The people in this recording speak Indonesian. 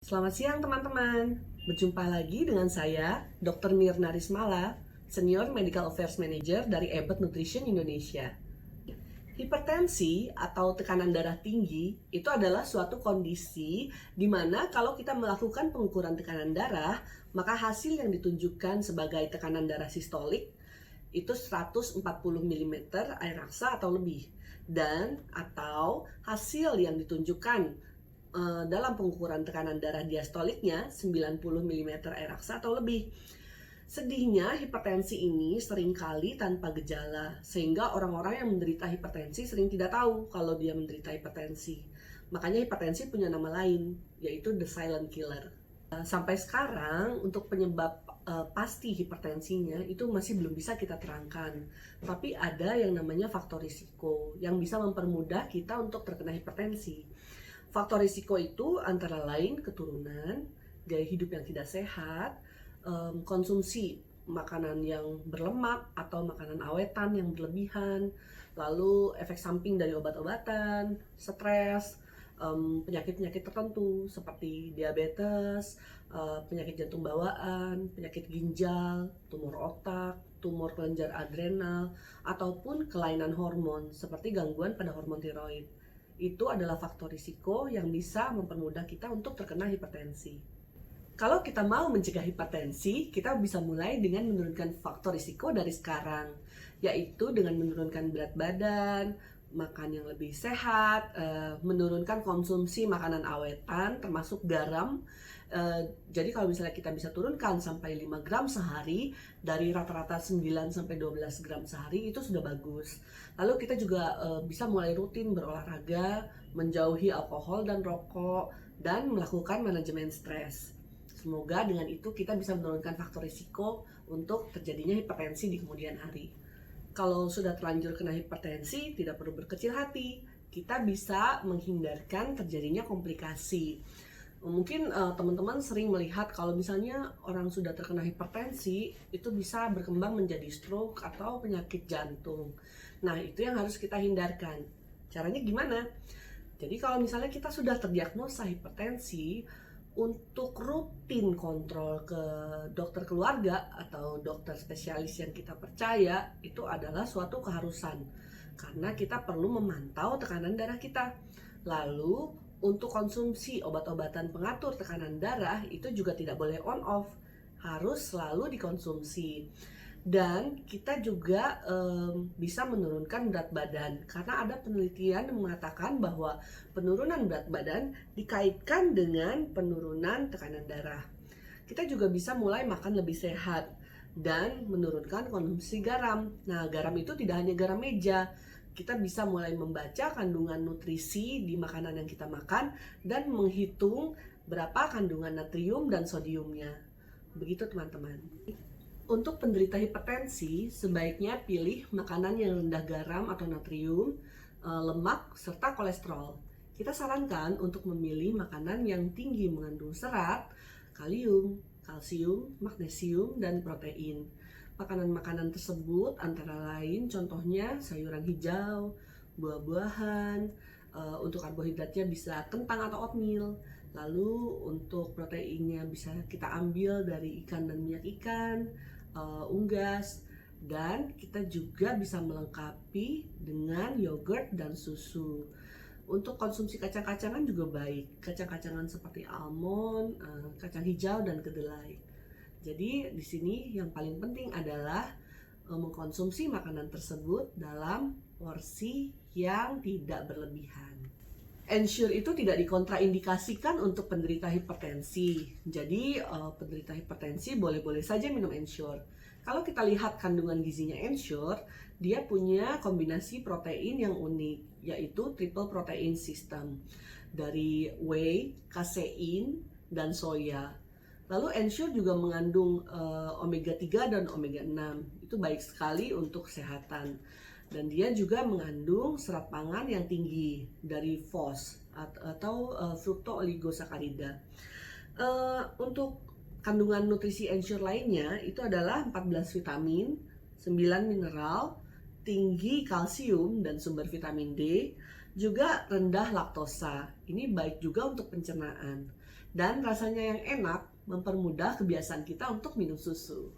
Selamat siang teman-teman. Berjumpa lagi dengan saya, Dr. Mirna Rismala, Senior Medical Affairs Manager dari Abbott Nutrition Indonesia. Hipertensi atau tekanan darah tinggi itu adalah suatu kondisi di mana kalau kita melakukan pengukuran tekanan darah, maka hasil yang ditunjukkan sebagai tekanan darah sistolik itu 140 mm air raksa atau lebih, dan atau hasil yang ditunjukkan dalam pengukuran tekanan darah diastoliknya 90 mm air raksa atau lebih. Sedihnya hipertensi ini seringkali tanpa gejala, sehingga orang-orang yang menderita hipertensi sering tidak tahu kalau dia menderita hipertensi. Makanya hipertensi punya nama lain, yaitu the silent killer. Sampai sekarang untuk penyebab pasti hipertensinya itu masih belum bisa kita terangkan. Tapi ada yang namanya faktor risiko yang bisa mempermudah kita untuk terkena hipertensi. Faktor risiko itu antara lain keturunan, gaya hidup yang tidak sehat, konsumsi makanan yang berlemak atau makanan awetan yang berlebihan, lalu efek samping dari obat-obatan, stres, penyakit-penyakit tertentu seperti diabetes, penyakit jantung bawaan, penyakit ginjal, tumor otak, tumor kelenjar adrenal, ataupun kelainan hormon seperti gangguan pada hormon tiroid. Itu adalah faktor risiko yang bisa mempermudah kita untuk terkena hipertensi. Kalau kita mau mencegah hipertensi, kita bisa mulai dengan menurunkan faktor risiko dari sekarang, yaitu dengan menurunkan berat badan, makan yang lebih sehat, menurunkan konsumsi makanan awetan termasuk garam. Jadi kalau misalnya kita bisa turunkan sampai 5 gram sehari dari rata-rata 9 sampai 12 gram sehari, itu sudah bagus. Lalu kita juga bisa mulai rutin berolahraga, menjauhi alkohol dan rokok, dan melakukan manajemen stres. Semoga dengan itu kita bisa menurunkan faktor risiko untuk terjadinya hipertensi di kemudian hari. Kalau sudah terlanjur kena hipertensi, tidak perlu berkecil hati. Kita bisa menghindarkan terjadinya komplikasi. Mungkin teman-teman sering melihat kalau misalnya orang sudah terkena hipertensi, itu bisa berkembang menjadi stroke atau penyakit jantung. Nah, itu yang harus kita hindarkan. Caranya gimana? Jadi kalau misalnya kita sudah terdiagnosa hipertensi, untuk rutin kontrol ke dokter keluarga atau dokter spesialis yang kita percaya itu adalah suatu keharusan, karena kita perlu memantau tekanan darah kita. Lalu untuk konsumsi obat-obatan pengatur tekanan darah itu juga tidak boleh on off, harus selalu dikonsumsi. Dan kita juga bisa menurunkan berat badan, karena ada penelitian yang mengatakan bahwa penurunan berat badan dikaitkan dengan penurunan tekanan darah. Kita juga bisa mulai makan lebih sehat dan menurunkan konsumsi garam. Nah, garam itu tidak hanya garam meja. Kita bisa mulai membaca kandungan nutrisi di makanan yang kita makan dan menghitung berapa kandungan natrium dan sodiumnya. Begitu teman-teman. Untuk penderita hipertensi, sebaiknya pilih makanan yang rendah garam atau natrium, lemak, serta kolesterol. Kita sarankan untuk memilih makanan yang tinggi mengandung serat, kalium, kalsium, magnesium, dan protein. Makanan-makanan tersebut antara lain contohnya sayuran hijau, buah-buahan, untuk karbohidratnya bisa kentang atau oatmeal. Lalu untuk proteinnya bisa kita ambil dari ikan dan minyak ikan, unggas, dan kita juga bisa melengkapi dengan yogurt dan susu. Untuk konsumsi kacang-kacangan juga baik, kacang-kacangan seperti almond, kacang hijau, dan kedelai. Jadi di sini yang paling penting adalah mengkonsumsi makanan tersebut dalam porsi yang tidak berlebihan. Ensure itu tidak dikontraindikasikan untuk penderita hipertensi. Jadi penderita hipertensi boleh-boleh saja minum Ensure. Kalau kita lihat kandungan gizinya Ensure, dia punya kombinasi protein yang unik, yaitu triple protein system dari whey, kasein, dan soya. Lalu Ensure juga mengandung omega 3 dan omega 6. Itu baik sekali untuk kesehatan. Dan dia juga mengandung serat pangan yang tinggi dari FOS atau fructooligosaccharides. Untuk kandungan nutrisi Ensure lainnya itu adalah 14 vitamin, 9 mineral, tinggi kalsium dan sumber vitamin D, juga rendah laktosa. Ini baik juga untuk pencernaan. Dan rasanya yang enak mempermudah kebiasaan kita untuk minum susu.